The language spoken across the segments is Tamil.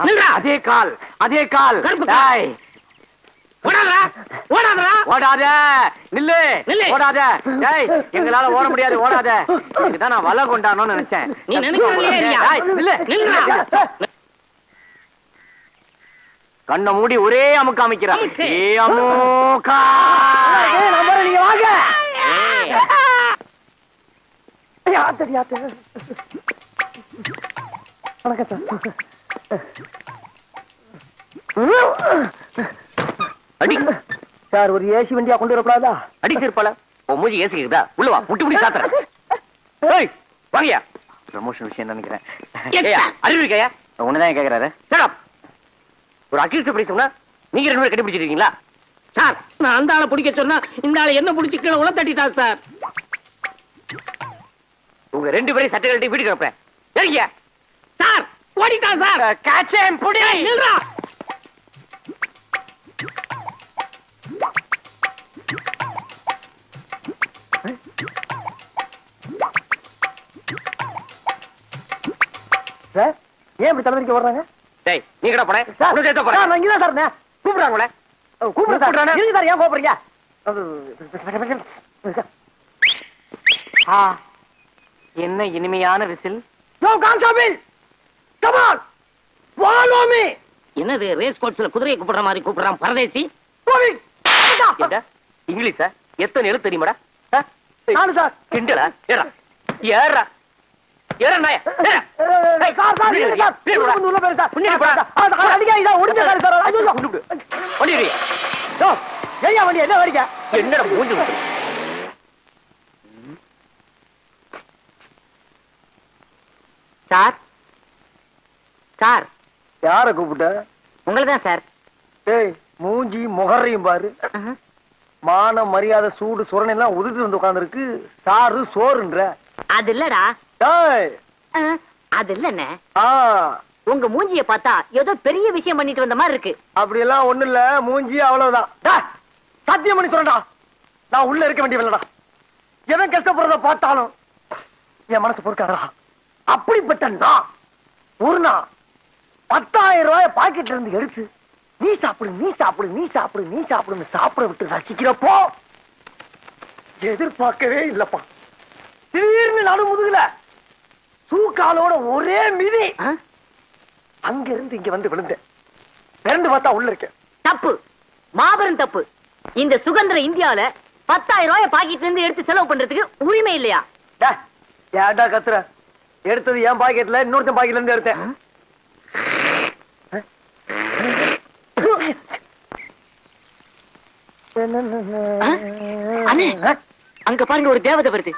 அதே கால் அதே கால். ஓடாத நில்லு ஓடாத. எங்களால ஓட முடியாது ஓடாத. இதுதான் நான் வலை கொண்டானோன்னு நினைச்சேன். நீ கண்ணை மூடி ஒரே அமுக்கு அமைக்கிறான். நீங்க வாங்க. வணக்கம் சார். அடி சார், ஒரு ஏசி வண்டியா கொண்டு வரக்கூடாதா? அடி சிறுப்பால மூஞ்சி ஏசி இருக்குதா? உள்ள வா, முட்டி முடி சாத்துறேன். வாங்கயா. ப்ரமோஷன் விஷயம் நினைக்கிறேன். அறிவு இருக்கையா? ஒண்ணுதான் கேட்கறாரு. ஒரு அக்யூஸ்ட் எப்படி சொன்னா நீங்க 2 பேரும் கண்டுபிடிச்சிருக்கீங்களா? சார், நான் அந்த ஆளை பிடிக்க சொன்னா இந்த ஆளை என்ன பிடிச்சி கீழே உள்ள தட்டிட்டார் சார். உங்க 2 பேரையும் சட்டை கட்டி வீட்டுக்கு அனுப்புறேன். சரிங்க சார். ஓடிட்டான் சார். கேட்சேன் புடி. நில்றா. சார், ஏன் இப்படி தலைவலிக்க வர்றாங்க? டேய், நீ கடை போறேன். உனக்கு ஏத்த போறேன். நான் இங்க தான் சார். கூப்பிடுறாங்களே. கூப்பிடுறானே. இருங்க சார், ஏன் கோபறீங்க? என்ன இனிமையான whistle. Yo constable, come on, follow me. என்னது ரேஸ் கோர்ஸ்ல குதிரையை கூப்பிடுற மாதிரி கூப்பிடுறான் பரதேசி? இங்கிலீஷா? எத்தனை எழுத்து தெரியுமாடா? நானு சார். கிண்டலா? ஏறா ஏறா ஏறா நாய. சார் சார் இருங்க சார். ப்ளீஸ் உள்ள போய் சார். புண்ணிய போடா. அடிங்க இதா ஒடிஞ்ச கால் சார். ஐயோ குண்டு. ஓடிரு. யோ ஏயா வண்டி என்ன வரீங்க? என்னடா மூஞ்சி விட்டு. Sir sir. யார கூப்பிட்ட? உங்களை தான் சார். ஏய், மூஞ்சி முகரையும் பாரு. மான மரியாதை சூடு சுரணை எல்லாம் உதிர்த்து வந்து உட்கார்ந்து இருக்கு. சாரு சோறுன்ற. அது இல்லடா. ஏய், அது இல்லண்ணே. உங்க மூஞ்சிய பார்த்தா ஏதோ பெரிய விஷயம் பண்ணிட்டு வந்த மாதிரி இருக்கு. அப்படி எல்லாம் ஒண்ணு இல்ல, மூஞ்சி அவ்வளவுதான். சத்தியம் பண்ணி சொல்றா, நான் உள்ள இருக்க வேண்டியவல்லடா. எவன் கஷ்டப்படுறத பார்த்தாலும் என் மனசு பொறுக்காதா. அப்படிப்பட்ட நான் ஒரு நாள் 10,000 ரூபாய் பாக்கெட்ல இருந்து எடுத்து நீ சாப்பிடு நீ சாப்பிடு நீ சாப்பிடு நீ சாப்பிடுன்னு சாப்பிட விட்டு ரசிக்கிறப்போ எதிர்பார்க்கவே இல்லப்பா. திடீர்னு நடு முதுகுல சூக்காலோட ஒரே மிதி. அங்க இருந்து இங்க வந்து விழுந்தேன். பிறந்து பார்த்தா உள்ள இருக்கேன். தப்பு, மாபெரும் தப்பு. இந்த சுதந்திர இந்தியால 10,000 ரூபாய் பாக்கெட்ல இருந்து எடுத்து செலவு பண்றதுக்கு உரிமை இல்லையா? ஏடா கத்துற? எடுத்தது என் பாக்கெட்ல, இன்னொருத்தன் பாக்கெட்ல இருந்து எடுத்தேன். அங்க பாருங்க, ஒரு தேவதை வருது.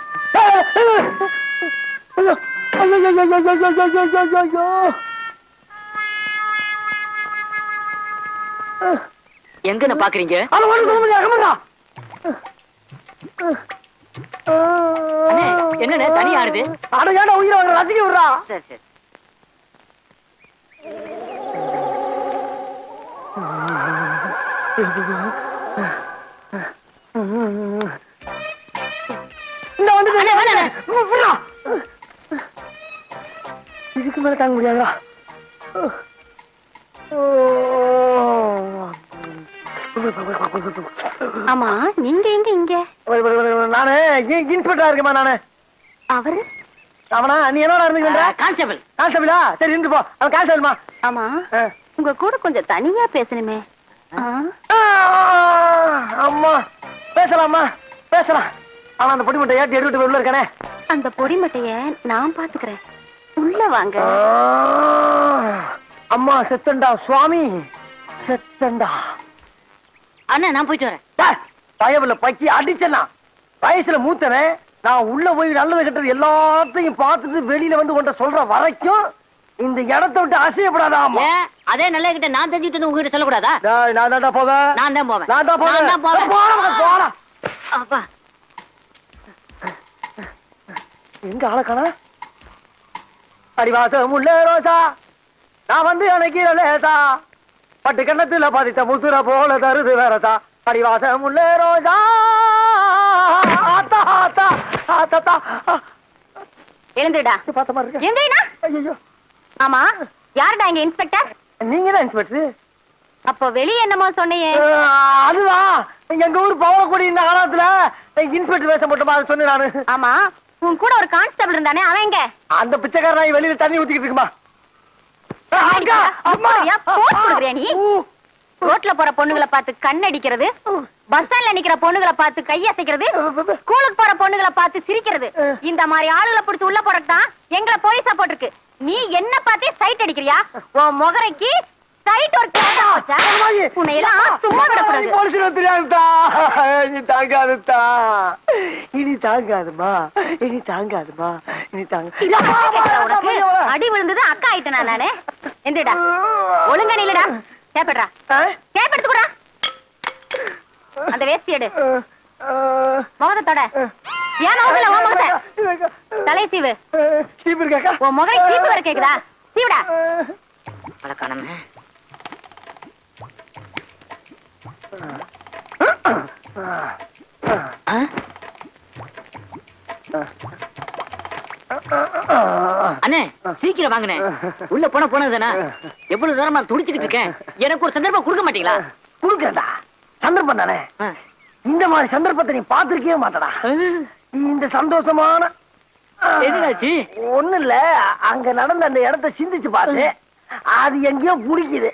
எங்க பாக்குறீங்க? என்ன தனி ஆடுது? அடையாட உயிரை அவங்க ரசிக்க விடுறா. சரி சரி. இதுக்கு மேல தாங்க முடியாதா? ஆமா, நீங்க எங்க இங்க? நானு இன்ஸ்பெக்டரா இருக்கேமா. நானு அவரு அவனா? நீ என்னடா இருந்துக்கிற? கான்ஸ்டபிள். கான்ஸ்டபிளா? சரி இருந்து போ. அவன் கான்ஸ்டபிள்மா. ஆமா, உங்க கூட கொஞ்சம் தனியா பேசணுமே. அம்மா பேசலாமா? பேசலாம். ஆனா அந்த பொடி மட்டை ஏற்றி எடுத்துட்டு உள்ள இருக்கானே. அந்த பொடி மட்டைய நான் பாத்துக்கிறேன். உள்ள வாங்க. அம்மா செத்தண்டா சுவாமி, செத்தண்டா. அண்ணா நான் போயிட்டு வரேன். பயவுல பக்கி அடிச்சனா வயசுல மூத்தவன். நான் உள்ள போய் நல்லது கெட்டது எல்லாத்தையும் பார்த்துட்டு வெளியில வந்து கொண்ட சொல்ற வரைக்கும் இந்த இடத்தை விட்டு அசையப்படாதா? அதே நல்ல கிட்ட நான் தெரிஞ்சுட்டு உங்ககிட்ட சொல்லக்கூடாதா? நான் தான் போவேன். நான் தான் போவேன். நான் தான் போவேன். போடா. அப்பா எங்க ஆளக்கான? அடிவாசம் உள்ள ரோசா, நான் வந்து அணைக்கிற லேசா, பட்டு கண்ணத்துல பாதித்த முசுர போல தருது வேறதா. அடிவாசம் உள்ள ரோசா. எழுந்துடா. பார்த்த மாதிரி இருக்கு. ஐயோ. ஆமா, யாருடா இங்க இன்ஸ்பெக்டர்? நீங்க தான் இன்ஸ்பெக்டர். அப்ப வெளியே என்னமோ சொன்னையே? அதுதான் எங்க ஊர் பவளக்குடி இந்த காலத்துல இன்ஸ்பெக்டர் வேஷம் போட்டோமா அதை சொன்னேன் நானு. ஆமா, உன் கூட ஒரு கான்ஸ்டபிள் இருந்தானே, அவன் எங்க? அந்த பிச்சைக்காரன் வெளியில தண்ணி ஊத்திக்கிட்டு இருக்குமா. நீ ரோட்ல போற பொண்ணுகளை பார்த்து கண் அடிக்கிறது, பஸ் ஸ்டாண்ட்ல நிக்கிற பொண்ணுகளை பார்த்து கையசைக்கிறது, ஸ்கூலுக்கு போற பொண்ணுகளை பார்த்து சிரிக்கிறது, இந்த மாதிரி ஆளுகளை பிடிச்சு உள்ள போறதுதான் எங்களை போலீஸ் சப்போர்ட் இருக்கு. நீ என்ன பார்த்தே சைட் அடிக்கிறியா? உன் முகரைக்கு சைட் ஒரு உன்னை எல்லாம் சும்மா விடக்கூடாது. இனி தாங்காதுதா, இனி தாங்காதுமா, இனி தாங்காதுமா, இனி உனக்கு அடி விழுந்தது அக்கா ஆயிட்டேனா நானு? எந்திரடா, ஒழுங்கா நில்லுடா. கேப்படுறா, கேப்படுத்துக்கூடா. அந்த வேஸ்டி எடு, முகத்தோட. ஏன் முகத்துல உன் முகத்தை தலை சீவு. சீப்பு இருக்காக்கா? உன் முகை சீப்பு வர கேக்குதா? சீவுடா. வழக்கானமே அண்ணே, சீக்கிரம் வாங்கண்ணே. உள்ள போனதுதானே? எவ்வளவு நேரமா துடிச்சுக்கிட்டு இருக்கேன். எனக்கு ஒரு சந்தர்ப்பம் கொடுக்க மாட்டீங்களா? குடுக்கறதா? சந்தர்ப்பம் தானே. இந்த மாதிரி சந்தர்ப்பத்தை நீ பாத்திருக்கவே மாட்டடா. இந்த சந்தோஷமான என்னாச்சு? ஒண்ணு இல்ல, அங்க நடந்த அந்த இடத்தை சிந்திச்சு பாரு. அது எங்கேயோ புடிக்குது.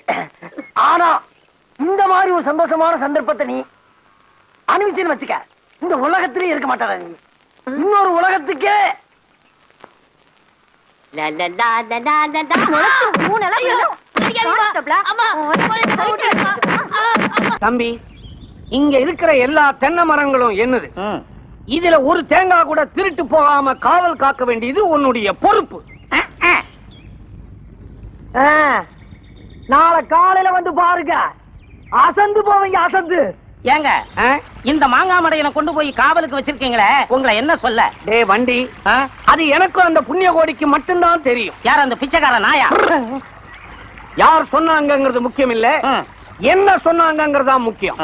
ஆனா இந்த மாதிரி ஒரு சந்தோஷமான சந்தர்ப்பத்தை நீ அனுபவிச்சுன்னு வச்சுக்க, இந்த உலகத்திலே இருக்க மாட்டாடா நீ. இன்னொரு உலகத்துக்கே தம்பி, இங்க இருக்கிற எல்லா தென்னை மரங்களும் என்னது? இதுல ஒரு தேங்காய் கூட திருட்டு போகாம காவல் காக்க வேண்டியது உன்னுடைய பொறுப்பு. நாளை காலையில வந்து பாருங்க, அசந்து போவீங்க, அசந்து. ஏங்க, இந்த மாங்காய் மடையனை கொண்டு போய் காவலுக்கு வச்சிருக்கீங்களே, உங்களை என்ன சொல்ல? டே வண்டி, அது எனக்கும் அந்த புண்ணிய கோடிக்கு மட்டும்தான் தெரியும். யார் அந்த பிச்சைக்கார நாயா? யார் சொன்னாங்கிறது முக்கியம் இல்ல, என்ன சொன்னாங்கிறது தான் முக்கியம்.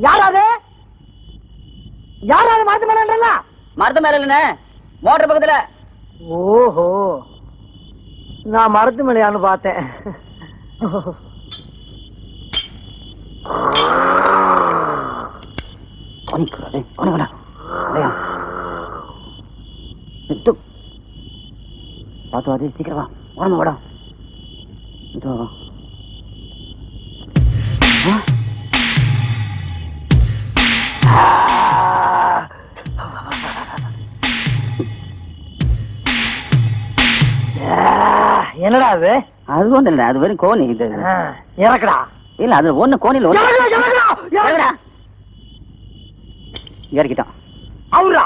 யாராவது யாராவது மரத்து மேல? மரத்து மேல இல்ல, மோட்டர் பக்கத்துல. ஓஹோ, நான் மரத்து மேலையான்னு பார்த்தேன். பார்த்து சீக்கிரமா உடம்பு விட. என்னடா அது? அது ஒண்ணு இல்ல, அது வெறும் கோணி. இது இறக்குடா. இல்ல, அது ஒண்ணு கோணில இறக்கிட்டான். அவரா?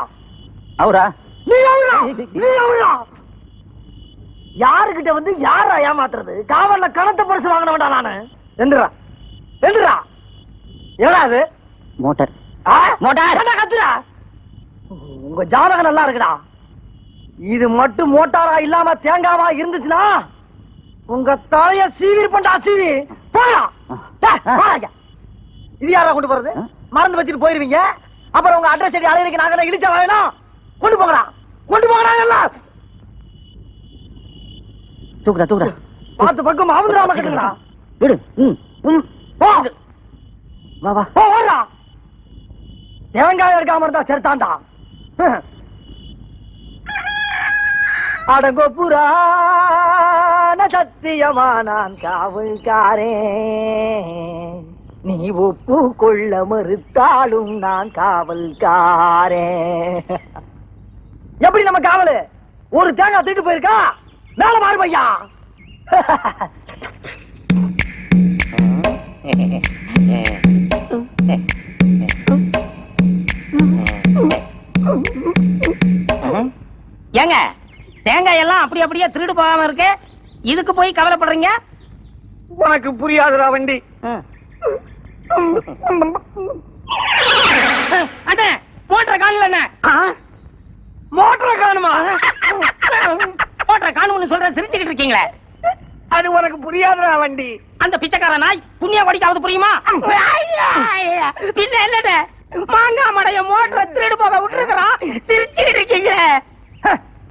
அவரா? நீ அவரா? நீ அவரா? யாருகிட்ட வந்து யாரா ஏமாத்துறது? காவல்ல கணத்த பரிசு வாங்கின வேண்டாம் நானு. எந்திரா, எந்திரா. என்னடா அது? மோட்டார். மோட்டார் என்ன கத்துறா? உங்க ஜாதகம் நல்லா இருக்குடா. இது மட்டும் மோட்டாரா இல்லாம தேங்காவா இருந்துச்சுன்னா உங்க தலைய சீவிர் பண்ணா சீவி போயா. இது யாரா கொண்டு போறது? மறந்து வச்சுட்டு போயிருவீங்க. அப்புறம் உங்க அட்ரஸ் செடி அலையிறக்கு நாங்க இழிச்சா வேணும். கொண்டு போங்கடா, கொண்டு போங்கடா. எல்லாம் தூக்குடா, தூக்குடா. பார்த்து பக்கம் அவந்துடாம கட்டுங்கடா. விடு. போ, வா வா. ஓடுறா. தேங்காய் எடுக்காம இருந்தா செருத்தாண்டா. அடங்கோ புராண சத்தியமா நான் காவல்காரே, நீ ஒப்பு கொள்ள மறுத்தாலும் நான் காவல்காரே. எப்படி நம்ம காவலு? ஒரு தேங்காய் தூக்கிட்டு போயிருக்கா, மேல மாறு பையா. ஏங்க, தேங்காய் எல்லாம் அப்படி அப்படியே திருடு போகாம இருக்கு, இதுக்கு போய் கவலைப்படுறீங்க? உனக்கு புரியாதுடா வண்டி. அண்ணே, மோட்டரை காணல. மோட்டரை காணுமா? மோட்டரை காணும்னு சொல்ற, சிரிச்சுக்கிட்டு இருக்கீங்களே. அது உனக்கு புரியாதுடா வண்டி. அந்த பிச்சைக்கார நாய் புண்ணிய வடிக்காவது புரியுமா? பின்ன என்னட மாங்காய் மடைய மோட்டரை திருடு போக விட்டுருக்கான். சிரிச்சுட்டு இருக்கீங்க.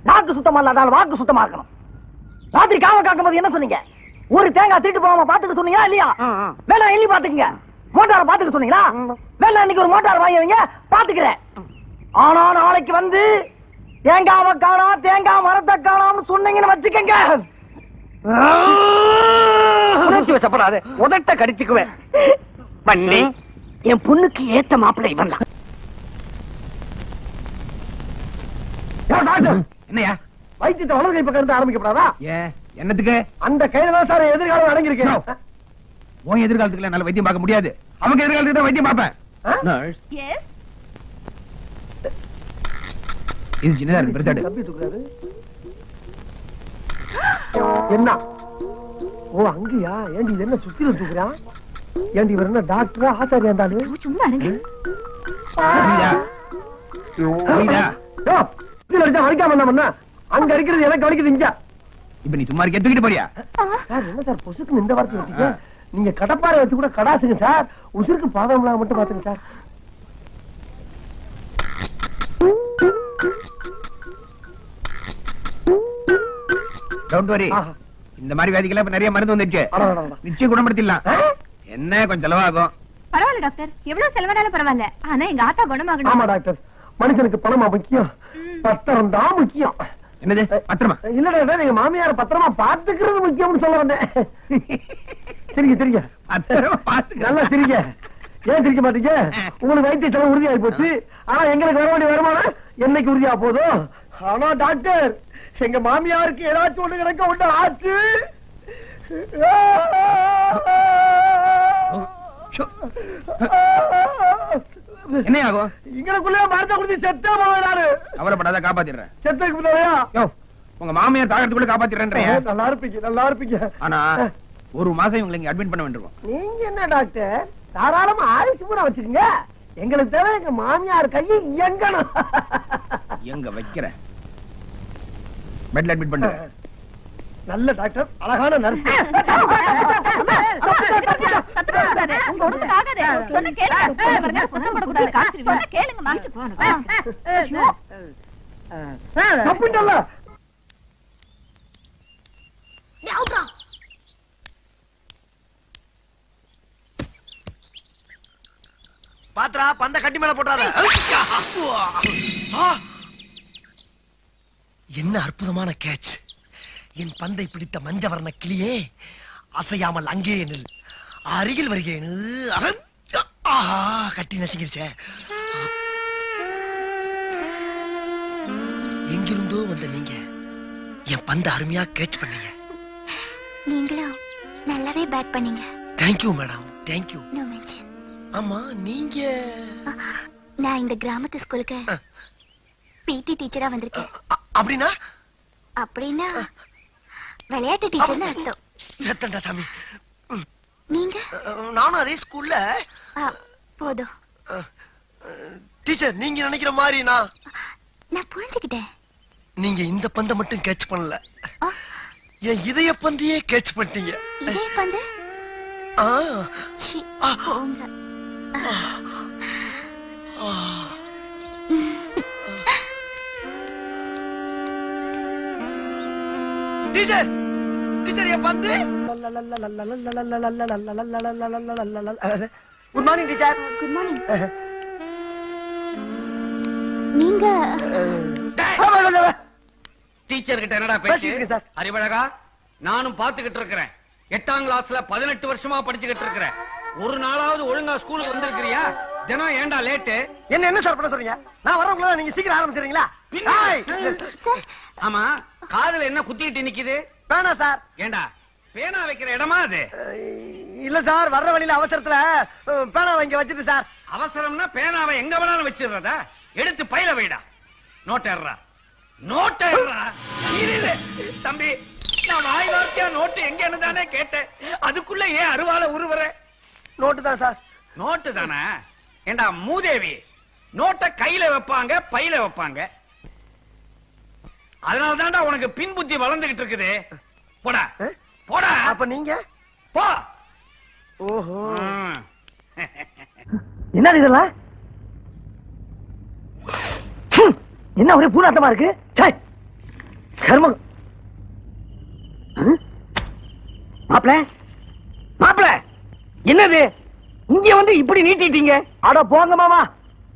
நாக்கு சுத்தமா இல்லாதால் வாக்கு சுத்தமா இருக்கணும். ராத்திரி காவ காக்கும் போது என்ன சொன்னீங்க? ஒரு தேங்காய் திருட்டு போகாம பாத்துக்க சொன்னீங்களா இல்லையா? வேணா எண்ணி பாத்துக்குங்க. மோட்டாரை பாத்துக்க சொன்னீங்களா? வேணா இன்னைக்கு ஒரு மோட்டார் வாங்கி வைங்க, பாத்துக்கிறேன். ஆனா நாளைக்கு வந்து தேங்காவை காணா, தேங்காய் மரத்தை காணாம்னு சொன்னீங்கன்னு வச்சுக்கங்க, வச்சப்படாது உதட்ட கடிச்சுக்குவேன். பண்ணி என் பொண்ணுக்கு ஏத்த மாப்பிள்ளை இவன் தான். என்னையா வைத்தியத்தை வலது கை பக்கம் இருந்து ஆரம்பிக்கப்படாதா? ஏன் என்னத்துக்கு? அந்த கையில தான் சார் எதிர்காலம் அடங்கியிருக்கேன். உன் எதிர்காலத்துக்கு என்னால வைத்தியம் பார்க்க முடியாது. அவங்க எதிர்காலத்துக்கு தான் வைத்தியம் பார்ப்பேன். இது சின்னதா இருக்கு, பெருசாடு. என்ன? ஓ அங்கயா? ஏண்டி இது என்ன சுத்தில தூக்குறான்? ஏண்டி இவர் என்ன டாக்டரா ஆசாரியா இருந்தாலும்? சும்மா இருங்க. வலிக்காம என்ன பண்ண? அங்க அடிக்கிறது எனக்கு வலிக்குது இங்க. இப்ப நீ சும்மா இருக்க, தூக்கிட்டு போறியா? சார் என்ன சார் பொசுக்கு இந்த வார்த்தை வச்சீங்க? நீங்க கடப்பாறை வச்சு கூட கடாசுங்க சார். உசுருக்கு பாதம் மட்டும் பாத்துங்க சார். Don't worry. இந்த மாதிரி வியாதிக்கெல்லாம் இப்ப நிறைய மருந்து வந்துருச்சு. நிச்சயம் குணப்படுத்திடலாம். என்ன கொஞ்சம் செலவாகும். பரவாயில்ல டாக்டர், எவ்வளவு செலவானாலும் பரவாயில்ல. ஆனா எங்க ஆத்தா குணமாகணும். ஆமா டாக்டர், மனுஷனுக்கு பணமா முக்கியம், பத்திரம் தான் முக்கியம். என்னது பத்திரமா? இல்ல டாக்டர், நீங்க மாமியார பத்திரமா பாத்துக்கிறது முக்கியம்னு சொல்ல வந்தேன். சரிங்க சரிங்க, நல்லா சிரிங்க. ஏன் சிரிக்க மாட்டீங்க? உங்களுக்கு வைத்திய செலவு உறுதியாகி போச்சு. ஆனா எங்களுக்கு வர வேண்டிய வருமானம் என்னைக்கு உறுதியா போதும். ஆனா டாக்டர், எங்க மாமியாருக்கு ஏதாச்சும் ஒண்ணு கிடக்க ஒண்ணு ஆச்சு. என்ன ஆகும்? இங்களுக்குள்ளே மரத்தை குடிச்சு செத்தே போவாரு. கவலைப்படாத, காப்பாத்திடுறேன். செத்துக்கு முன்னாடியா? உங்க மாமியார் தாகத்துக்குள்ள காப்பாத்திடுறேன். நல்லா இருப்பீங்க நல்லா இருப்பீங்க. ஆனா ஒரு மாசம் இவங்களை இங்க அட்மிட் பண்ண வேண்டியிருக்கும். நீங்க என்ன டாக்டர், தாராளமா ஆயுசு பூரா வச்சுக்கோங்க. எங்களுக்கு தேவை எங்க மாமியார் கையை இயங்கணும். எங்க வைக்கிற பெட்ல அட்மிட் பண்ண. நல்ல டாக்டர், அழகான நர்ஸ். பாத்ரா பந்த கட்டி மேல போட்டாத. என்ன அற்புதமான கேட்ச்! என் பந்தை பிடித்த மஞ்சவர்ண கிளியே, அசையாமல் அங்கே நில். அருகில் வருகிறேன். ஆஹா, கட்டி நசுங்கிருச்சே. எங்கிருந்தோ வந்த நீங்க என் பந்த அருமையா கேட்ச் பண்ணீங்க. நீங்களும் நல்லாவே பேட் பண்ணீங்க. Thank you madam, thank you. No mention. ஆமா, நீங்க? நான் இந்த கிராமத்து ஸ்கூலுக்கு பிடி டீச்சரா வந்திருக்கேன். அப்படின்னா? அப்படின்னா விளையாட்டு டீச்சர்னு அர்த்தம். சத்தண்டா சாமி. நீங்க? நானும் அதே ஸ்கூல்ல. போதும் டீச்சர், நீங்க நினைக்கிற மாதிரி நான் புரிஞ்சுக்கிட்டேன். நீங்க இந்த பந்தை மட்டும் கேட்ச் பண்ணல, என் இதய பந்தையே கேட்ச் பண்ணிட்டீங்க. இதய பந்து? போங்க. டீச்சர், டீச்சர் என் பந்து. Good morning teacher. Good morning. நீங்க டீச்சர் கிட்ட என்னடா பேசிட்டு சார்? அறிவழகா, நானும் பாத்துக்கிட்டு இருக்கிறேன். 8ஆம் கிளாஸ்ல 18 வருஷமா படிச்சுக்கிட்டு இருக்கிறேன். ஒரு நாளாவது ஒழுங்கா ஸ்கூலுக்கு வந்திருக்கிறியா? தினம் ஏண்டா லேட்டு? என்ன சார் பண்ண சொல்றீங்க? நான் வரவங்கள நீங்க சீக்கிரம் ஆரம்பிச்சிடுறீங்களா? ஆமா, காதுல என்ன குத்திட்டு நிக்குது? பேனா சார். ஏண்டா பேனா வைக்கிற இடமா அது? இல்ல சார், வர்ற வழியில அவசரத்துல பேனா வாங்கி வச்சிட்டு சார். அவசரம்னா பேனாவை எங்க வேணாலும் வச்சிடுறதா? எடுத்து பையில வைடா. நோட்டேறா, நோட்டேறா. தம்பி, நான் வாய் வார்த்தையா நோட்டு எங்கன்னு தானே கேட்டேன். அதுக்குள்ள ஏன் அருவால உருவற? நோட்டு தான் சார். நோட்டு தானே? ஏண்டா மூதேவி, நோட்டை கையில வைப்பாங்க, பையில வைப்பாங்க. அதனால தான்டா உனக்கு பின் புத்தி வளர்ந்துகிட்டு இருக்குது. போடா, போடா. அப்ப நீங்க போ. ஓஹோ என்ன இதெல்லாம்? என்ன ஒரே பூனாட்டமா இருக்கு? கர்மம். மாப்ள மாப்ள என்னது இங்க வந்து இப்படி நீட்டிட்டீங்க? அட போங்க மாமா,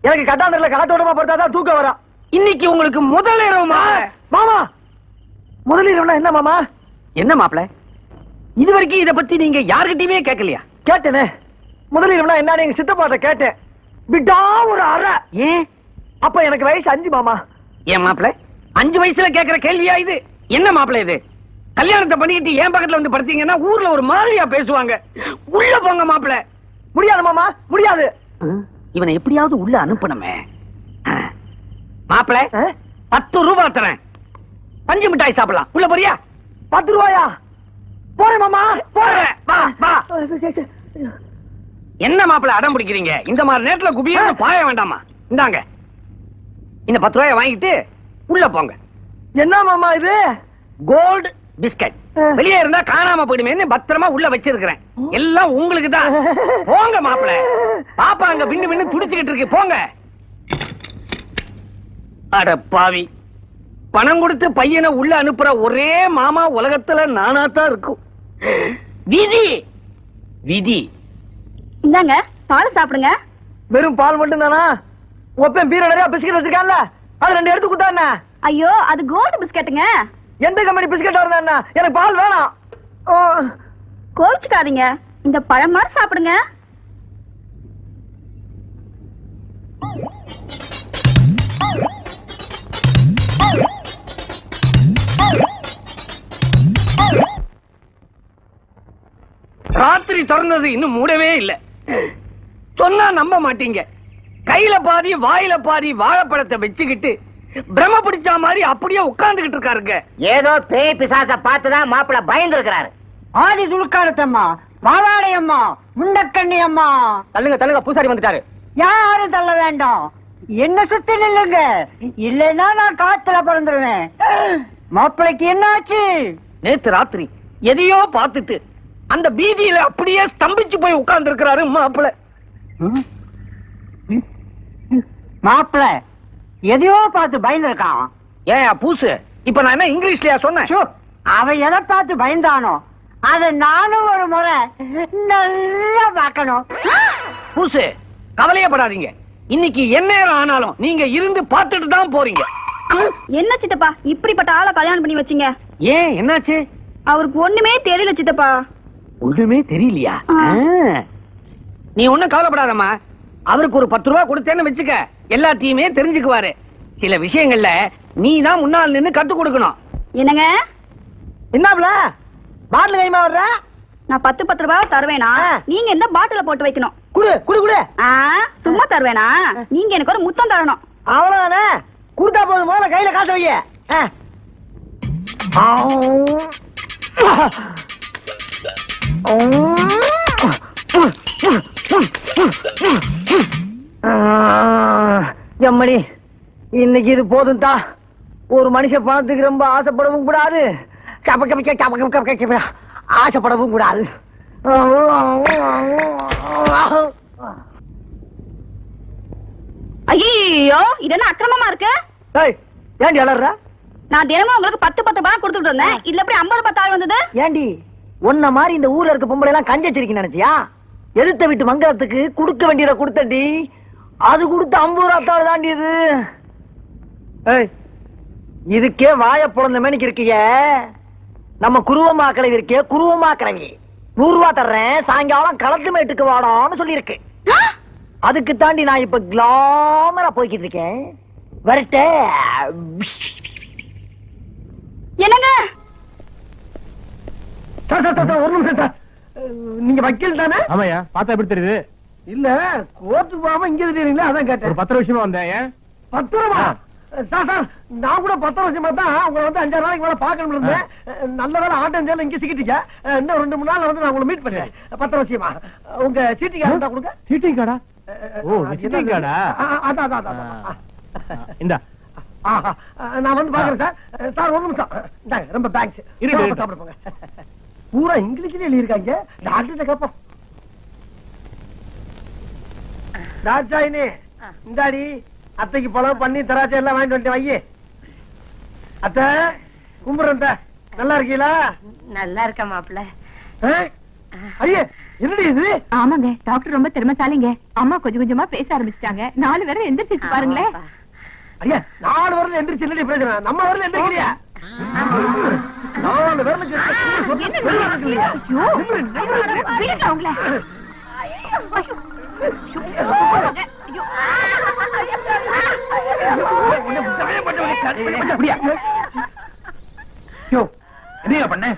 எனக்கு கட்டாந்தரல காத்தோட்டமா படுத்தாதான் தூக்கம் வரும். இன்னைக்கு உங்களுக்கு முதல் இரவுமா? மாமா முதல் இரவுனா என்ன மாமா? என்ன மாப்ள இது வரைக்கும் இத பத்தி நீங்க யார்கிட்டயுமே கேட்கலையா? கேட்டேனே. முதல் இரவுனா என்ன எங்க சித்தப்பாட்ட கேட்டேன். விட்டா ஒரு அரை. ஏன்? அப்ப எனக்கு வயசு 5 மாமா. ஏன் மாப்ள 5 வயசுல கேக்குற கேள்வியா இது? என்ன மாப்ள இது? கல்யாணத்தை பண்ணிக்கிட்டு என் பக்கத்துல வந்து படுத்தீங்கன்னா ஊர்ல ஒரு மாதிரியா பேசுவாங்க. உள்ள போங்க மாப்ள. முடியாது மாமா, முடியாது. இவனை எப்படியாவது உள்ள அனுப்பணுமே. மாப்ள 10 ரூபாய் தரேன், பஞ்சு மிட்டாய் சாப்பிடலாம். உள்ள போறியா? 10 ரூபாயா? போறேன் மாமா, போறேன். வா வா. என்ன மாப்ள அடம் பிடிக்கிறீங்க? இந்த மாதிரி நேரத்துல குபியா பாய வேண்டாமா? இந்தாங்க இந்த 10 ரூபாயை வாங்கிட்டு உள்ள போங்க. என்ன மாமா இது? Gold biscuit. வெளியே இருந்தா காணாம போயிடுமே பத்திரமா உள்ள வச்சிருக்கிறேன். எல்லாம் உங்களுக்கு தான். போங்க மாப்பிள. பாப்பா அங்க பின்னு பின்னு துடிச்சுக்கிட்டு இருக்கு. போங்க. அட பாவி, பணம் கொடுத்து பையனை உள்ள அனுப்புற ஒரே மாமா உலகத்துல நானாத்தான் இருக்கும். விதி விதி. இந்தாங்க பால் சாப்பிடுங்க. வெறும் பால் மட்டும் தானா? ஒப்பன் பீர நிறைய பிஸ்கட் வச்சிருக்கான்ல, அது 2 எடுத்து கொடுத்தா? ஐயோ அது கோல்டு பிஸ்கட்டுங்க. எந்த கம்பெனி பிஸ்கட் இருந்தா எனக்கு பால் வேணாம். கோவிச்சுக்காதீங்க, இந்த பழம் மாதிரி சாப்பிடுங்க. ராத்திரி திறந்தது இன்னும் மூடவே இல்ல. சொன்னா நம்ப மாட்டீங்க, கையில பாதி வாயில பாதி வாழைப்பழத்தை வச்சுக்கிட்டு பிரம்ம பிடிச்ச மாதிரி அப்படியே உட்கார்ந்துகிட்டு இருக்காருங்க. ஏதோ பேய் பிசாச பார்த்துதான் மாப்பிள்ள பயந்து இருக்கிறாரு. ஆதி சுழுக்காரத்தம்மா, மாவாடை அம்மா, முண்டக்கண்ணி அம்மா. தள்ளுங்க தள்ளுங்க, பூசாரி வந்துட்டாரு. யாரும் தள்ள வேண்டாம், என்ன சுத்தி நில்லுங்க, இல்லைன்னா நான் காத்துல பிறந்துருவேன். மாப்பிளைக்கு என்னாச்சு? நேத்து ராத்திரி எதையோ பார்த்துட்டு அந்த பீதியில அப்படியே ஸ்தம்பிச்சு போய் உட்கார்ந்து இருக்கிறாரு மாப்பிள்ள. மாப்பிள்ள எதையோ பார்த்து பயந்து இருக்கான். ஏன் பூசு, இப்ப நான் என்ன இங்கிலீஷ்லயா சொன்னேன்? அவன் எதை பார்த்து பயந்தானோ அத நானும் ஒரு முறை நல்லா பார்க்கணும். பூசு கவலையப்படாதீங்க, இன்னைக்கு என்ன ஆனாலும் நீங்க இருந்து பார்த்துட்டு தான் போறீங்க. என்ன சித்தப்பா இப்படிப்பட்ட ஆளை கல்யாணம் பண்ணி வச்சீங்க? ஏன் என்னாச்சு? அவருக்கு ஒண்ணுமே தெரியல சித்தப்பா. ஒண்ணுமே தெரியலையா? நீ ஒண்ணும் கவலைப்படாதம்மா, அவருக்கு ஒரு 10 ரூபாய் கொடுத்தேன்னு வச்சுக்க, எல்லாத்தையுமே தெரிஞ்சுக்குவாரு. சில விஷயங்கள்ல நீ தான் முன்னால் நின்னு கத்து கொடுக்கணும். என்னங்க என்னப்ல பாட்டில் கைமா வர்ற? நான் 10 ரூபாய் தருவேனா? நீங்க இந்த பாட்டில போட்டு வைக்கணும். குடு குடு குடு. சும்மா தருவேனா? நீங்க எனக்கு ஒரு முத்தம் தரணும். அவ்வளவுதானே, கொடுத்தா போதும். முதல்ல கையில காசு வைய. எம்மணி, இன்னைக்கு இது போதும் தான். ஒரு மனுஷன் பணத்துக்கு ரொம்ப ஆசைப்படவும் கூடாது, ஆசைப்படவும் கூடாது. ஐயோ இது என்ன அக்கிரமமா இருக்கு? ஏண்டி அலற? நான் தினமும் உங்களுக்கு 10 ரூபாய் கொடுத்துட்டு இருந்தேன், இதுல எப்படி 50 10 வந்தது? ஏண்டி உன்ன மாதிரி இந்த ஊர்ல இருக்க பொம்பளை எல்லாம் கஞ்சச்சிருக்கீங்க நினைச்சியா? எதிர்த்த வீட்டு மங்களத்துக்கு கொடுக்க வேண்டியதை கொடுத்தடி, அது கொடுத்த 50 ரூபாய் தாண்டி இது. இதுக்கே வாய புலந்த மேனிக்கு இருக்கிய, நம்ம குருவமா கிளவி இருக்கே, குருவமா கிளவி 100 ரூபாய் தர்றேன், சாயங்காலம் களத்து மேட்டுக்கு வாடான்னு சொல்லி இருக்கு. அதுக்கு தாண்டி நான் இப்ப கிளாமரா போய்கிட்டு இருக்கேன். வரட்டே. என்னங்க ஒரு நிமிஷம் சார், நீங்க வக்கீல் தானே? ஆமாயா, பார்த்தா எப்படி தெரியுது? இல்ல கோர்ட்டுக்கு போகாம இங்க தெரியுங்களா, அதான் கேட்டேன். ஒரு 10 விஷயமா வந்தேன். 10 ரூபா? சார் சார், நான் கூட 10 வருஷமா தான் உங்களை வந்து 5 நாளைக்கு மேல பாக்கணும் இருந்தேன். நல்ல வேலை ஆட்டம் இங்க சிக்கிட்டீங்க. இன்னும் 2-3 நாள்ல வந்து நான் உங்களை மீட் பண்ணேன். 10 வருஷமா உங்க சீட்டிங் கார்டு கொடுங்க. சீட்டிங் கார்டா? ஓ, விசிட்டிங் கார்டா? அதான் இந்தா. நான் வந்து பாக்குறேன் சார். சார் ஒரு நிமிஷம், ரொம்ப தேங்க்ஸ். சாப்பிட போங்க. பூரா இங்கிலீஷ்ல எழுதியிருக்காங்க. டாக்டர்கிட்ட கேப்போம். தாட்சாயினி இந்தாடி அத்தைக்கு பழம் பண்ணி திராட்சை எல்லாம் வாங்கிட்டு வந்து வையே. அத்தை கும்பிடுறேன். நல்லா இருக்கீங்களா? நல்லா இருக்க மாப்பிள்ள. ஐயே என்னடி இது? ஆமாங்க, டாக்டர் ரொம்ப திறமைசாலிங்க. அம்மா கொஞ்சம் கொஞ்சமா பேச ஆரம்பிச்சிட்டாங்க. 4 பேரும் எந்திரிச்சு பாருங்களேன். ஐயா 4 வரல எந்திரிச்சு இல்லடி பிரச்சனை. நம்ம வரல எந்திரிக்கலையா? 4 வரல என்ன பண்ண?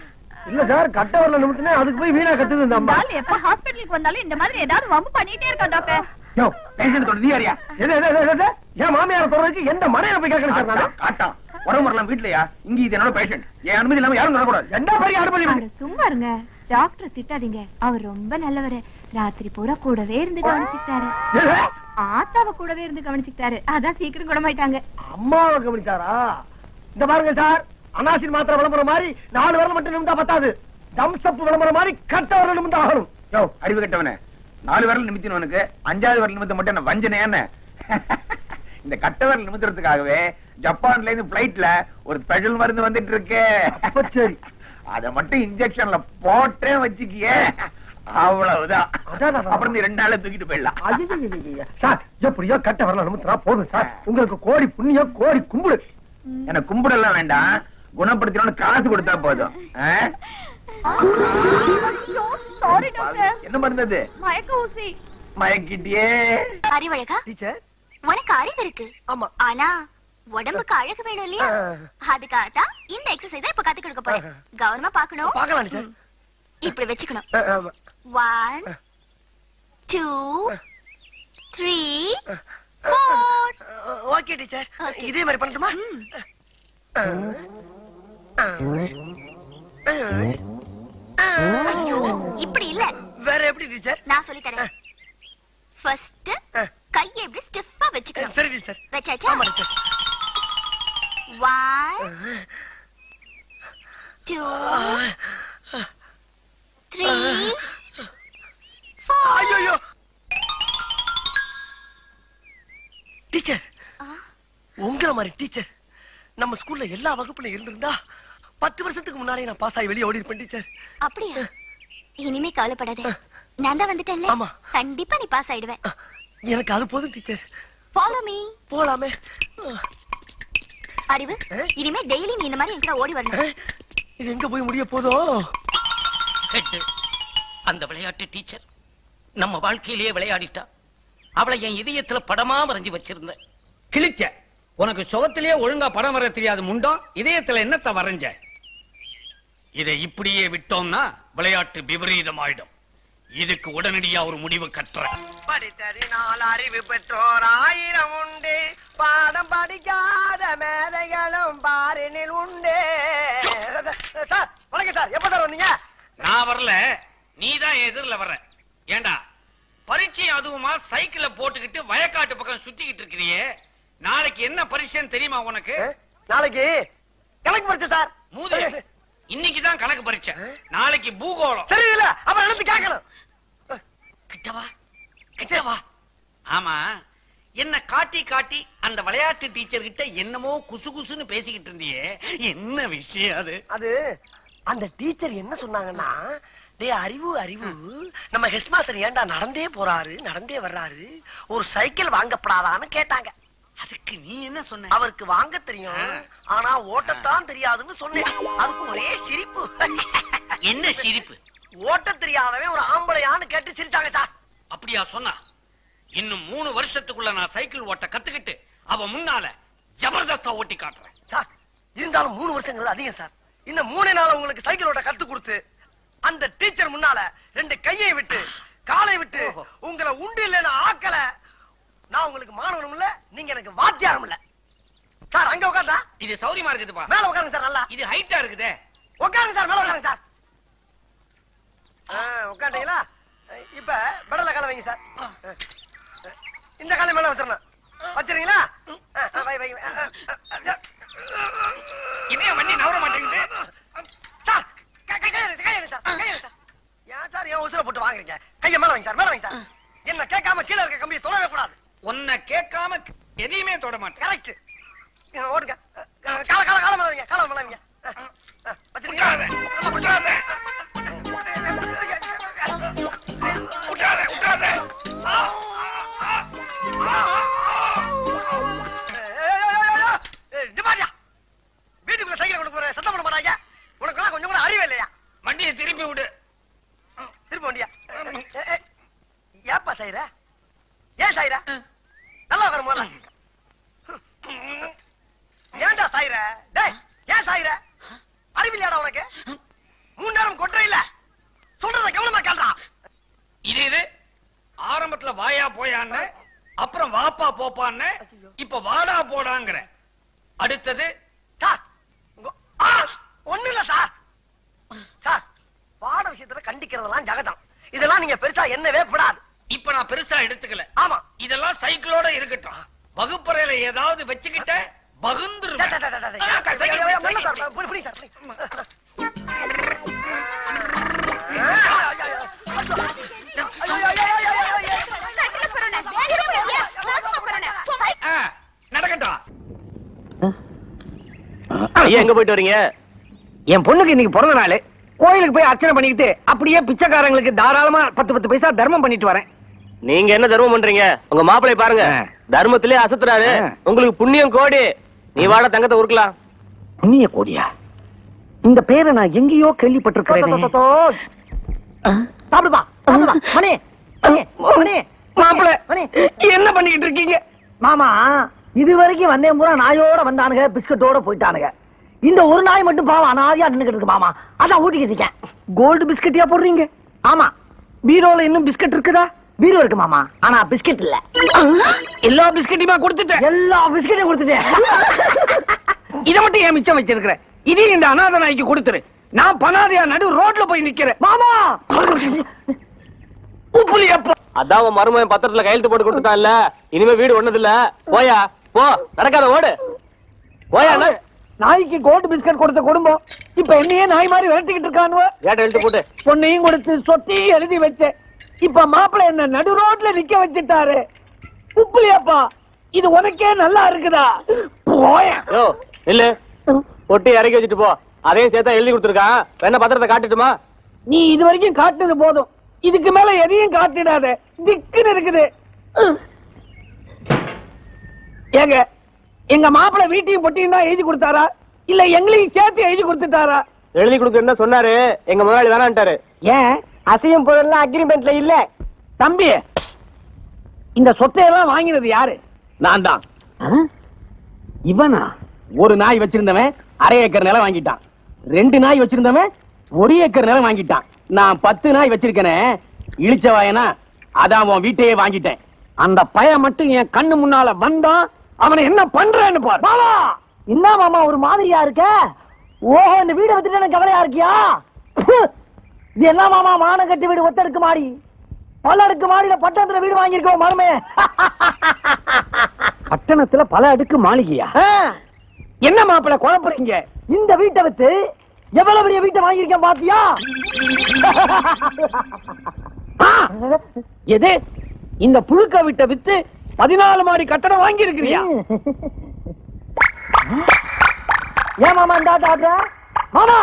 இல்ல சார், கட்ட வரல நிமிட்டினே அதுக்கு போய் வீணா கத்துது இந்த அம்மா. எப்ப ஹாஸ்பிட்டலுக்கு வந்தாலும் இந்த மாதிரி ஏதாவது வம்பு பண்ணிட்டே இருக்கா டாக்டர். என் மாமியார் சொல்றதுக்கு எந்த மனையை போய் கேட்கணும் சார்? நான் காட்டான் உடம்பு வரலாம் வீட்லயா? இங்க இது என்னோட பேஷண்ட். என் அனுமதி இல்லாம யாரும் வரக்கூடாது. என்ன மாதிரி அனுமதி? சும்மா இருங்க டாக்டர், திட்டாதீங்க. அவர் ரொம்ப நல்லவரு. ராத்திரி பூரா கூடவே இருந்து கவனிச்சுட்டாரு. ஆத்தாவை கூடவே இருந்து கவனிச்சுட்டாரு. அதான் சீக்கிரம் குணமாயிட்டாங்க. அம்மாவை கவனிச்சாரா? இந்த பாருங்க சார், அனாசின் மாத்திரை விளம்பரம் மாதிரி 4 வரல மட்டும் நிமிந்தா பத்தாது. தம்சப் விளம்பரம் மாதிரி கட்ட வரல நிமிந்தா ஆகணும். யோ அறிவு கட்டவனே, 4 விரல் நிமித்தினவனுக்கு 5வது விரல் நிமித்த மட்டும் என்ன வஞ்சனை என்ன? இந்த கட்ட விரல் நிமித்துறதுக்காகவே ஜப்பான்ல இருந்து பிளைட்ல ஒரு ஸ்பெஷல் மருந்து வந்துட்டு இருக்கு. சரி, அத மட்டும் இன்ஜெக்ஷன்ல போட்டே வச்சுக்கியே, அவ்வளவுதான். அப்புறம் நீ 2 நாள்ல தூக்கிட்டு போயிடலாம். சார் எப்படியோ கட்ட வரல நிமித்தினா போதும் சார். உங்களுக்கு கோடி புண்ணியம், கோடி கும்பிடு. எனக்கு கும்பிடலாம் வேண்டாம், குணப்படுத்தணும்னு காசு கொடுத்தா போதும். என்ன மருந்தது? மயக்க ஊசி. மயக்கிட்டியே. அறிவழகா, டீச்சர் உனக்கு அறிவு இருக்கு. ஆமா, ஆனா உடம்புக்கு அழகு வேணும் இல்லையா? அதுக்காகத்தான் இந்த எக்ஸசைஸ் இப்ப கத்து கொடுக்க போறேன். கவனமா பாக்கணும். பார்க்கலாம் டீச்சர். இப்படி வச்சுக்கணும். 1 2 3 4. ஓகே டீச்சர், இதே மாதிரி பண்ணட்டுமா? ஐயோ, இப்படி இல்ல. வேற எப்படி டீச்சர்? நான் சொல்லி தரேன். ஃபர்ஸ்ட் கையை இப்படி ஸ்டிஃபா வச்சுக்கணும். சரி டீச்சர். வச்சாச்சா? ஆமா டீச்சர். 1 2 3 4. ஐயோ டீச்சர், உங்கள மாதிரி டீச்சர் நம்ம ஸ்கூல்ல எல்லா வகுப்புல இருந்திருந்தா 10 வருஷத்துக்கு முன்னாலே நான் பாஸ் ஆகி வெளியே ஓடி இருப்பேன் டீச்சர். அப்படியா? இனிமே கவலைப்படாத, நான் தான் வந்துட்டேன்ல. ஆமா, கண்டிப்பா நீ பாஸ் ஆயிடுவேன். எனக்கு அது போதும் டீச்சர். Follow me. போலாமே. அறிவு, இனிமே டெய்லி நீ இந்த மாதிரி என்கிட்ட ஓடி வரணும். இது எங்க போய் முடிய போதோ? அந்த விளையாட்டு டீச்சர் நம்ம வாழ்க்கையிலேயே விளையாடிட்டா. அவளை என் இதயத்துல படமா வரைஞ்சு வச்சிருந்தேன். கிழிச்ச உனக்கு சுகத்திலேயே ஒழுங்கா படம் வர தெரியாது முண்டம், இதயத்துல என்னத்த வரைஞ்ச? இதை இப்படியே விட்டோம்னா விளையாட்டு விபரீதமாயிடும். இதுக்கு உடனடியா ஒரு முடிவு கட்டுறேன். படித்தறினால் அறிவு பெற்றோர் 1000 உண்டு, பாடம் படிக்காத மேதைகளும் பாரினில் உண்டு. சார் வணக்கம் சார், எப்ப சார் வந்தீங்க? நான் வரல, நீதான் எதிரில வர்ற. ஏண்டா பரீட்சை அதுவுமா சைக்கிள போட்டுக்கிட்டு வயக்காட்டு பக்கம் சுத்திக்கிட்டு இருக்கிறியே, நாளைக்கு என்ன பரீட்சைன்னு தெரியுமா உனக்கு? நாளைக்கு கணக்கு பரீட்சை சார். மூதே, இன்னைக்குதான் கணக்கு பரீட்சை, நாளைக்கு பூகோளம். தெரியல, அப்புறம் எழுந்து கேட்கணும். கிட்டவா கிட்டவா. ஆமா, என்ன காட்டி காட்டி அந்த விளையாட்டு டீச்சர் கிட்ட என்னமோ குசு குசுன்னு பேசிக்கிட்டு இருந்தியே, என்ன விஷயம் அது? அது அந்த டீச்சர் என்ன சொன்னாங்கன்னா, டேய் அறிவு அறிவு, நம்ம ஹெட் மாஸ்டர் ஏன்டா நடந்தே போறாரு நடந்தே வர்றாரு, ஒரு சைக்கிள் வாங்கப்படாதான்னு கேட்டாங்க. அதுக்கு நீ என்ன சொன்ன? அவருக்கு வாங்க தெரியும், ஆனா ஓட்டத்தான் தெரியாதுன்னு சொன்னேன். அதுக்கு ஒரே சிரிப்பு. என்ன சிரிப்பு? ஓட்ட தெரியாதவன் ஒரு ஆம்பளையான்னு கேட்டு சிரிச்சாங்க சார். அப்படியா சொன்னா? இன்னும் 3 வருஷத்துக்குள்ள நான் சைக்கிள் ஓட்ட கத்துக்கிட்டு அவ முன்னால ஜபர்தஸ்தா ஓட்டி காட்டுறேன் சார். இருந்தாலும் 3 வருஷங்கிறது அதிகம் சார். இன்னும் 3 நாள் உங்களுக்கு சைக்கிள் ஓட்ட கத்து கொடுத்து அந்த டீச்சர் முன்னால 2 கையை விட்டு காலை விட்டு உங்களை உண்டு இல்லைன்னு ஆக்கல, நான் உங்களுக்கு மாணவனும் இல்ல, நீங்க எனக்கு வாத்தியாரும் இல்ல சார். அங்க உட்கார்ந்தா இது சௌரியமா இருக்குதுப்பா. மேல உட்காருங்க சார். நல்லா இது ஹைட்டா இருக்குதே. உட்காருங்க சார், மேல உட்காருங்க சார். உட்காந்தீங்களா? இப்ப பெடல காலை வைங்க சார். இந்த காலை மேல வச்சிடணும். வச்சிருங்களா? இதே வண்டி நவர மாட்டேங்குது சார். கையெடு சார். சார் என் உசுரை போட்டு வாங்குறீங்க? கைய மேல வைங்க சார், மேல வைங்க சார். என்ன கேட்காம கீழே இருக்க கம்பியை தொடவே கூடாது. உன்னை கேட்காம எதையுமே தொட மாட்டேன். கரெக்ட். ஓடுங்க. கால மேல வைங்க, கால மேல வைங்க. வச்சிருக்கீங்களா? வீட்டுக்குள்ள சைக்கிள் கொண்டு போற சத்தம் பண்ண மாட்டாங்க. உனக்கு கொஞ்சம் கூட அறிவே இல்லையா? வண்டியை திருப்பி விடு. திருப்பி வண்டியா? ஏப்பா சாயிர? ஏன் சாயிர? நல்லா வர போல. ஏன்டா சாயிர? டேய், ஏன் சாயிர? அறிவில்லையாடா உனக்கு? 3 நேரம் கொட்டற இல்ல. சொல்றத கவனமா கேளுடா. இது ஆரம்பத்துல வாயா போயான்னு, அப்புறம் வாப்பா போப்பான்னு, இப்ப வாடா போடாங்கற. அடுத்தது சார், ஒண்ணு இல்ல சார். சார், பாட விஷயத்துல கண்டிக்கிறதெல்லாம் ஜகதம். இதெல்லாம் நீங்க பெருசா என்னவே படாது. இப்ப நான் பெருசா எடுத்துக்கல. ஆமா, இதெல்லாம் சைக்கிளோட இருக்கட்டும். வகுப்பறையில ஏதாவது வச்சுக்கிட்ட பகுந்துருவேன். நடக்கட்டும். எங்க போயிட்டு வரீங்க? என் பொண்ணுக்கு இன்னைக்கு பிறந்த நாள். கோயிலுக்கு போய் அர்ச்சனை பண்ணிக்கிட்டு அப்படியே பிச்சைக்காரங்களுக்கு தாராளமா 10 பைசா தர்மம் பண்ணிட்டு வரேன். நீங்க என்ன தர்மம் பண்றீங்க? உங்க மாப்பிளை பாருங்க, தர்மத்திலே அசத்துறாரு. உங்களுக்கு புண்ணியம் கோடி. நீ வாட தங்கத்தை உருக்கலாம். புண்ணிய கோடியா? இந்த பேரை நான் எங்கேயோ கேள்விப்பட்டிருக்கிறேன். சாப்பிடுப்பா, சாப்பிடுப்பா. மணி, மணி, மாப்பிளை என்ன பண்ணிக்கிட்டு இருக்கீங்க? மாமா, இது வரைக்கும் வந்தேன் பூரா நாயோட வந்தானுங்க, பிஸ்கட்டோட போயிட்டானுங்க. இந்த ஒரு நாய் மட்டும் பாவம் அனாதியா நின்னுக்கிட்டு இருக்கு மாமா. அதான் ஊட்டிக்கிட்டு இருக்கேன். கோல்டு பிஸ்கட்டியா போடுறீங்க? ஆமா. பீரோல இன்னும் பிஸ்கட் இருக்குதா? பீரோ இருக்கு மாமா, ஆனா பிஸ்கட் இல்ல. எல்லா பிஸ்கட்டையுமா கொடுத்துட்டேன்? எல்லா பிஸ்கட்டையும் கொடுத்துட்டேன். இத மட்டும் ஏன் மிச்சம் வச்சிருக்கிறேன்? இதையும் இந்த அனாதை நாய்க்கு கொடுத்துரு. நான் பனாதையா நடு ரோட்ல போய் நிக்கிறேன். மாமா, உப்புலியப்பா. அதான் உன் மருமகன் பத்திரத்துல கையெழுத்து போட்டு கொடுத்துட்டான்ல, இனிமே வீடு ஒண்ணது இல்ல. போயா போ, நடக்காத ஓடு. போயா. நாய்க்கு கோல்டு பிஸ்கட் கொடுத்த குடும்பம் இப்ப என்னையே நாய் மாதிரி விரட்டிக்கிட்டு இருக்கானுவ. ஏட்ட எழுத்து போட்டு பொண்ணையும் கொடுத்து சொத்தையும் எழுதி வச்சேன். இப்ப மாப்பிள்ளை என்ன நடு ரோட்ல நிக்க வச்சுட்டாரு. உப்புலியாப்பா, இது உனக்கே நல்லா இருக்குதா? போயா. யோ இல்ல, பொட்டி இறக்கி வச்சுட்டு போ. அதையும் சேர்த்தா எழுதி கொடுத்துருக்கான். என்ன பத்திரத்தை காட்டுட்டுமா? நீ இது வரைக்கும் காட்டுனது போதும், இதுக்கு மேல எதையும் காட்டிடாத. திக்குன்னு இருக்குது. ஏங்க, எங்க மாப்பிள்ளை வீட்டையும் பொட்டியும் தான் எழுதி கொடுத்தாரா, இல்ல எங்களையும் சேர்த்து எழுதி கொடுத்துட்டாரா? எழுதி கொடுக்க சொன்னாரு, எங்க முதலாளி வேணான்ட்டாரு. ஏன்? அசையும் பொருள்லாம் அக்ரிமெண்ட்ல இல்ல. தம்பி, இந்த சொத்தையெல்லாம் வாங்கினது யாரு? நான் தான். இவனா? ஒரு நாய் வச்சிருந்தவன் 1/2 ஏக்கர் நிலம் வாங்கிட்டான். 2 நாய் வச்சிருந்தவன் 1 ஏக்கர் நிலம் வாங்கிட்டான். நான் 10 நாய் வச்சிருக்கேனே, இழிச்ச வாயனா, அதான் உன் வீட்டையே வாங்கிட்டேன். அந்த பையன் மட்டும் என் கண்ணு முன்னால வந்தான், அவனை என்ன பண்றேன்னு பாரு. மாமா, என்ன மாமா ஒரு மாதிரியா இருக்க? ஓஹோ, இந்த வீடை வச்சுட்டு கவலையா இருக்கியா? இது என்ன மாமா, மான கட்டி வீடு, ஒத்தடுக்கு மாடி, பல அடுக்கு மாடியில பட்டணத்துல வீடு வாங்கியிருக்கோம் மருமே. பட்டணத்துல பல அடுக்கு மாளிகையா? என்ன மாப்பிள்ள குழப்பறீங்க? இந்த வீட்டை வித்து எவ்வளவு பெரிய வீட்டை வாங்கியிருக்கேன் பாத்தியா? எது? இந்த புழுக்க வீட்டை வித்து 14 மாடி கட்டடம் வாங்கி இருக்கிறியா? ஏன் மாமா இந்த ஆட்ட? மாமா,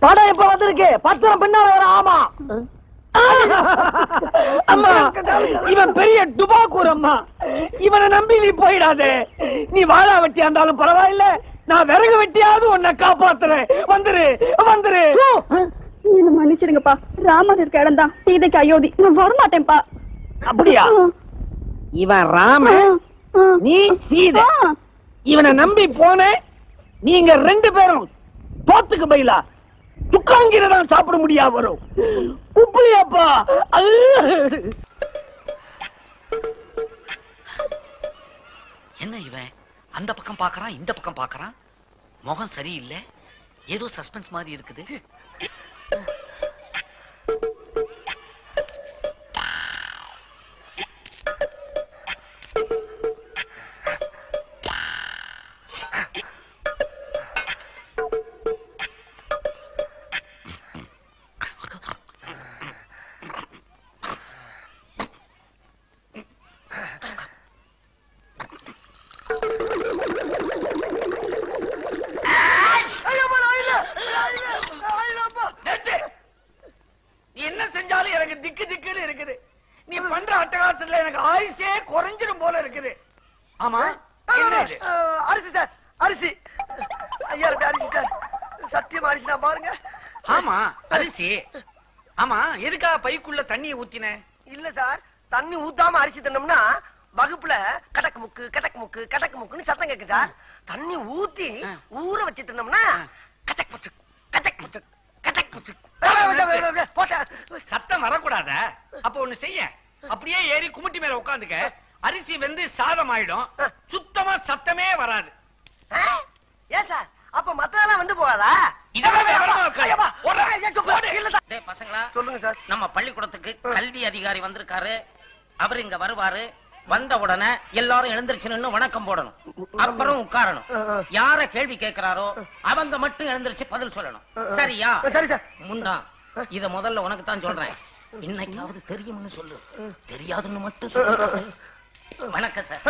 படம் இப்ப வந்திருக்கு, பத்திரம் பின்னால வர. ஆமா அம்மா, இவன் பெரிய டுபாக்கூர் அம்மா. இவனை நம்பி நீ போயிடாதே. நீ வாழா வெட்டியா இருந்தாலும் பரவாயில்ல, நான் விறகு வெட்டியாவது உன்னை காப்பாத்துறேன். வந்துரு வந்துரு. என்ன மன்னிச்சிடுங்கப்பா, ராமர் இருக்க இடம் தான் சீதைக்கு அயோத்தி. நான் வரமாட்டேன்ப்பா. அப்படியா? இவன் ராமன், நீ சீதை. இவனை நம்பி போன நீங்க 2 பேரும் தோத்துக்கு பயிலா துக்காங்கிறதான் சாப்பிட முடியா வரும். உப்புலியாப்பா. என்ன இவன் அந்த பக்கம் பாக்குறான், இந்த பக்கம் பாக்குறான். முகம் சரியில்லை, ஏதோ சஸ்பென்ஸ் மாதிரி இருக்குது. மாசத்துல எனக்கு ஆயுசே குறைஞ்சிரும் போல இருக்குது. ஆமா என்ன இது? அரிசி சார், அரிசி. ஐயா ரூபாய் அரிசி சார். சத்தியமா அரிசி தான் பாருங்க. ஆமா அரிசி. ஆமா எதுக்காக பைக்குள்ள தண்ணியை ஊத்தின? இல்ல சார், தண்ணி ஊத்தாம அரிசி தின்னோம்னா வகுப்புல கடக்கு முக்கு கடக்கு முக்கு கடக்கு முக்குன்னு சத்தம் கேக்கு சார். தண்ணி ஊத்தி ஊற வச்சு தின்னோம்னா கச்சக் முச்சு கச்சக் முச்சு கச்சக் முச்சு சத்தம் வரக்கூடாத. அப்ப ஒண்ணு செய்ய, அப்படியே ஏறி குமிட்டி மேல உட்காந்துக்க. அரிசி வெந்து சாதம் ஆயிடும், சுத்தமா சத்தமே வராது. ஏன் சார், அப்ப மத்ததெல்லாம் வந்து போகாதா? பசங்களா சொல்லுங்க சார். நம்ம பள்ளிக்கூடத்துக்கு கல்வி அதிகாரி வந்திருக்காரு. அவர் இங்க வருவாரு. வந்த உடனே எல்லாரும் எழுந்திருச்சு நின்னு வணக்கம் போடணும். அப்புறம் உட்காரணும். யார கேள்வி கேட்கிறாரோ அவங்க மட்டும் எழுந்திருச்சு பதில் சொல்லணும். சரியா? சரி சார். முன்னா இத முதல்ல உனக்கு தான் சொல்றேன். இன்னைக்காவது தெரியும்னு சொல்லு, தெரியாதுன்னு மட்டும் சொல்லு. வணக்கம் சார்.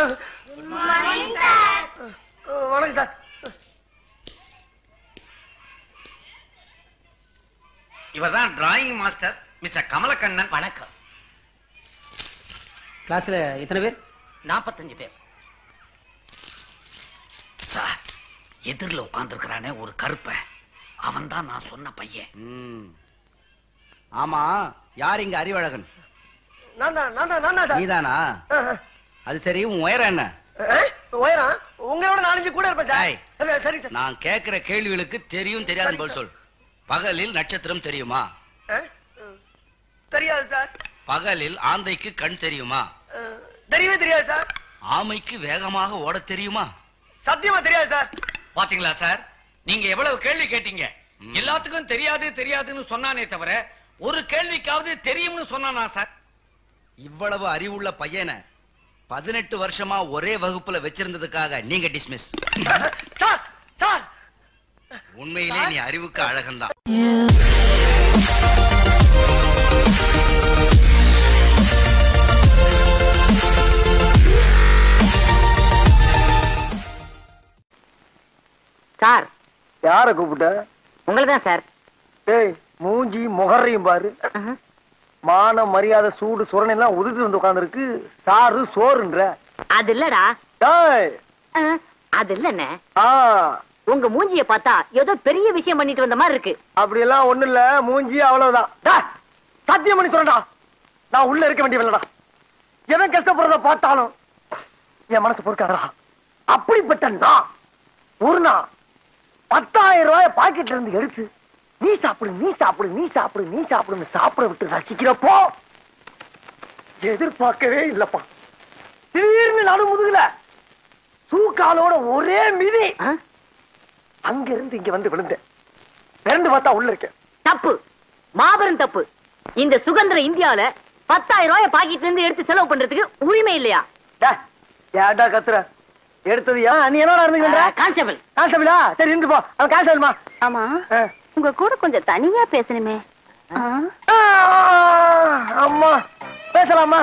வணக்கம் சார். இவர்தான் டிராயிங் மாஸ்டர் மிஸ்டர் கமலக்கண்ணன். வணக்கம். கிளாஸ்ல எத்தனை பேர்? 45 பேர். சார், எதிரில் உட்கார்ந்துருக்கிறானே ஒரு கருப்ப, அவன் தான் நான் சொன்ன பையன். ஆமா, யார் இங்க அறிவழகன்? நான் தான் சார். நீதானா? அது சரி, உன் உயரம் என்ன? உயரம் உங்களோட 4-5 கூட இருப்பேன் சார். சரி சார். நான் கேட்கிற கேள்விகளுக்கு தெரியும் தெரியாதுன்னு பதில் சொல். பகலில் நட்சத்திரம் தெரியுமா? தெரியாது சார். பகலில் ஆந்தைக்கு கண் தெரியுமா? தெரியவே தெரியாது சார். ஆமைக்கு வேகமாக ஓட தெரியுமா? சத்தியமா தெரியாது சார். பாத்தீங்களா சார், நீங்க எவ்வளவு கேள்வி கேட்டீங்க. எல்லாத்துக்கும் தெரியாது தெரியாதுன்னு சொன்னானே தவிர ஒரு கேள்விக்காவது தெரியும்னு சொன்னானா சார்? இவ்வளவு அறிவுள்ள பையனை 18 வருஷமா ஒரே வகுப்புல வச்சிருந்ததுக்காக நீங்க டிஸ்மிஸ். சார் சார், உண்மையிலே நீ அறிவுக்கு அழகன்தான். சார், யார கூப்பிட்ட? உங்களதான் சார். ஏய், மூஞ்சி முகரையும் பாரு. மான மரியாதை சூடு சுரணை எல்லாம் உதிர்த்து வந்து உட்கார்ந்துருக்கு. சாரு சோறுன்ற. அது இல்லடா. ஏய், அது இல்லண்ணே, ஆ, உங்க மூஞ்சிய பார்த்தா ஏதோ பெரிய விஷயம் பண்ணிட்டு வந்த மாதிரி இருக்கு. அப்படி எல்லாம் ஒண்ணு இல்ல, மூஞ்சி அவ்வளவுதான். டேய், சத்தியம் பண்ணி சொல்றேன்டா, நான் உள்ள இருக்க வேண்டியவில்லடா. எவன் கஷ்டப்படுறத பார்த்தாலும் என் மனசு பொறுக்காதடா. அப்படிப்பட்ட நான் ஒரு நாள் 10,000 ரூபாய் பாக்கெட்ல இருந்து எடுத்து நீ சாப்பிடு நீ சாப்பிடு நீ சாப்பிடு நீ சாப்பிடுன்னு சாப்பிட விட்டு ரசிக்கிறப்போ எதிர்பார்க்கவே இல்லப்பா. திடீர்னு நடு முதுகுல சூக்காலோட ஒரே மிதி. அங்க இருந்து இங்க வந்து விழுந்தேன். பிறந்து பார்த்தா உள்ள இருக்கேன். தப்பு, மாபெரும் தப்பு. இந்த சுதந்திர இந்தியால 10,000 ரூபாய் பாக்கெட்ல இருந்து எடுத்து செலவு பண்றதுக்கு உரிமை இல்லையா? ஏடா கத்துற? எடுத்தது நீ என்னடா இருந்துங்க? கான்ஸ்டபிள். கான்ஸ்டபிளா? சரி இருந்து போ. அவன் கான்ஸ்டபிள்மா. ஆமா, உங்க கூட கொஞ்சம் தனியா பேசணுமே. அம்மா, பேசலாமா?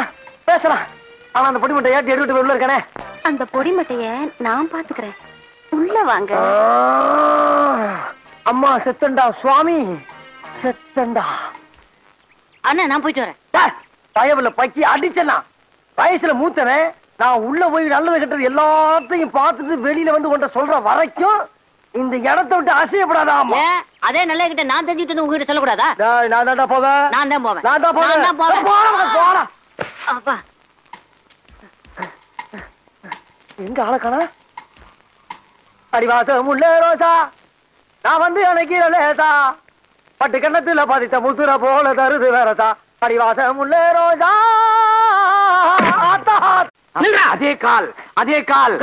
பேசலாம். ஆனா அந்த பொடி மட்டை ஏற்றி எடுத்துட்டு உள்ள இருக்கானே. அந்த பொடி மட்டைய நான் பாத்துக்கிறேன். உள்ள வாங்க. அம்மா செத்தண்டா சுவாமி, செத்தண்டா. அண்ணா நான் போயிட்டு வரேன். பயவுல பக்கி அடிச்சனா வயசுல மூத்தவன். நான் உள்ள போய் நல்லது கெட்டது எல்லாத்தையும் பார்த்துட்டு வெளியில வந்து கொண்ட சொல்ற வரைக்கும் இந்த இடத்தை விட்டு அசையப்படாதா? அதே நல்ல கிட்ட நான் தெரிஞ்சுட்டு உங்ககிட்ட சொல்லக்கூடாதா? நான் தான் போவேன். நான் தான் போவேன். நான் தான் போவேன். போறா. அப்பா, எங்க ஆளக்கானா? அடிவாசம் உள்ள ரோசா, நான் வந்து அணைக்கிற லேசா, பட்டு கண்ணத்துல பாதித்த முத்துற போல தருது வேறதா. அடிவாசம் உள்ள ரோசா. அதே கால், அதே கால்.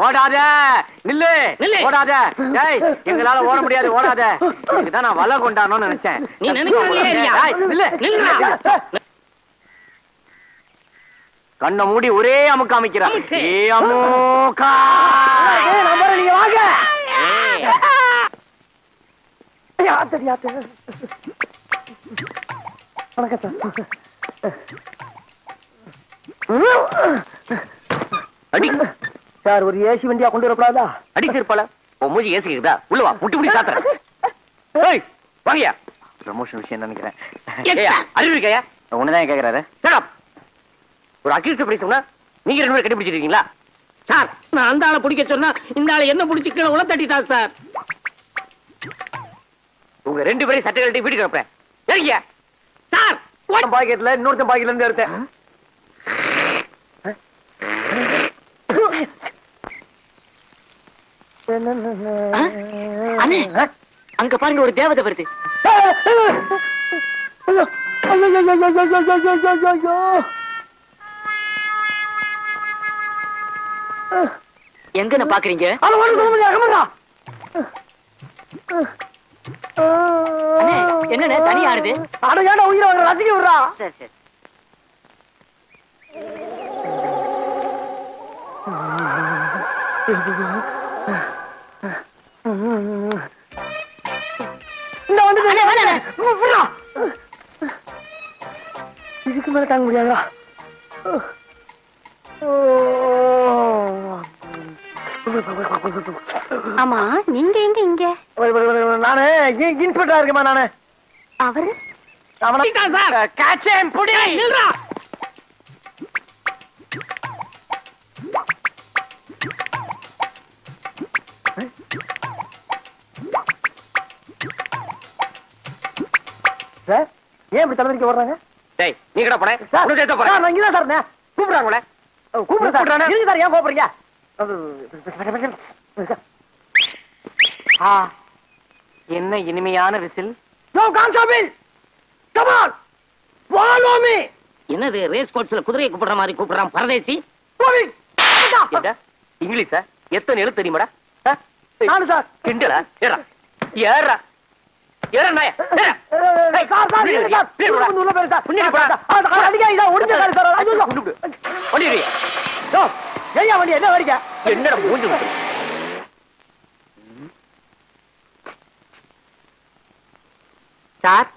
ஓடாத, நில்லு, ஓடாத. எங்களால ஓட முடியாது, ஓடாத. இதுதான் நான் வலை கொண்டானோன்னு நினைச்சேன். நீ கண்ணை மூடி ஒரே அமுக்கு அமைக்கிறான். நீங்க வாங்க. வணக்கம் சார். அடி சார், ஒரு ஏசி வண்டியா கொண்டு வரப்படாதா? அடி சிறுப்பால உன் மூஞ்சி ஏசி கேக்குதா? உள்ள வா, முட்டி முடி சாத்துறேன். வாங்கயா. ப்ரமோஷன் விஷயம் நினைக்கிறேன். அறிவு இருக்கையா? ஒண்ணுதான் கேக்குறாரு. ஒரு அக்யூஸ்ட் எப்படி சொன்னா நீங்க 2 பேரும் கண்டுபிடிச்சிருக்கீங்களா? சார் நான் அந்த ஆளை பிடிக்க சொன்னா இந்த ஆளை என்ன பிடிச்சி கீழே உள்ள தட்டிட்டார் சார். உங்க 2 பேரையும் சட்டை கழட்டி வீட்டுக்கு அனுப்புறேன். சரிங்க சார். பாக்கெட்ல இன்னொருத்தன் பாக்கெட்ல இருந்து எடுத்தேன். அண்ணே அங்க பாருங்க ஒரு தேவதை வருது. எங்க பாக்குறீங்க? என்ன தனி ஆடுது? அட ஏன்டா உயிரை வாங்குற? ரசிக்க விடுறா. சரி சரி. இதுக்கு மேல தாங்க முடியாதா? ஆமா நீங்க எங்க இங்க? நானு இன்ஸ்பெக்டரா இருக்கேமா. நானு அவரு கேட்சேன் புடி நில்றா. சார் ஏன் இப்படி தலைவரிக்க ஓடுறாங்க? டேய் நீ கிட்ட போறே சார் நான் இங்கதான் சார் இருந்தேன். கூப்பிடுறாங்களே. கூப்பிடுறேன் சார். இருங்க சார், ஏன் கோபுறீங்க? என்ன இனிமையான விசில். என்னது ரேஸ் கோர்ஸ்ல குதிரையை கூப்பிடுற மாதிரி கூப்பிடுறான் பரதேசி. இங்கிலீஷா? எத்தனை எழுத்து தெரியுமாடா? நானு சார். கிண்டலா? ஏறா ஏறா ஏறா நாய. என்னடா மூஞ்சி சார்?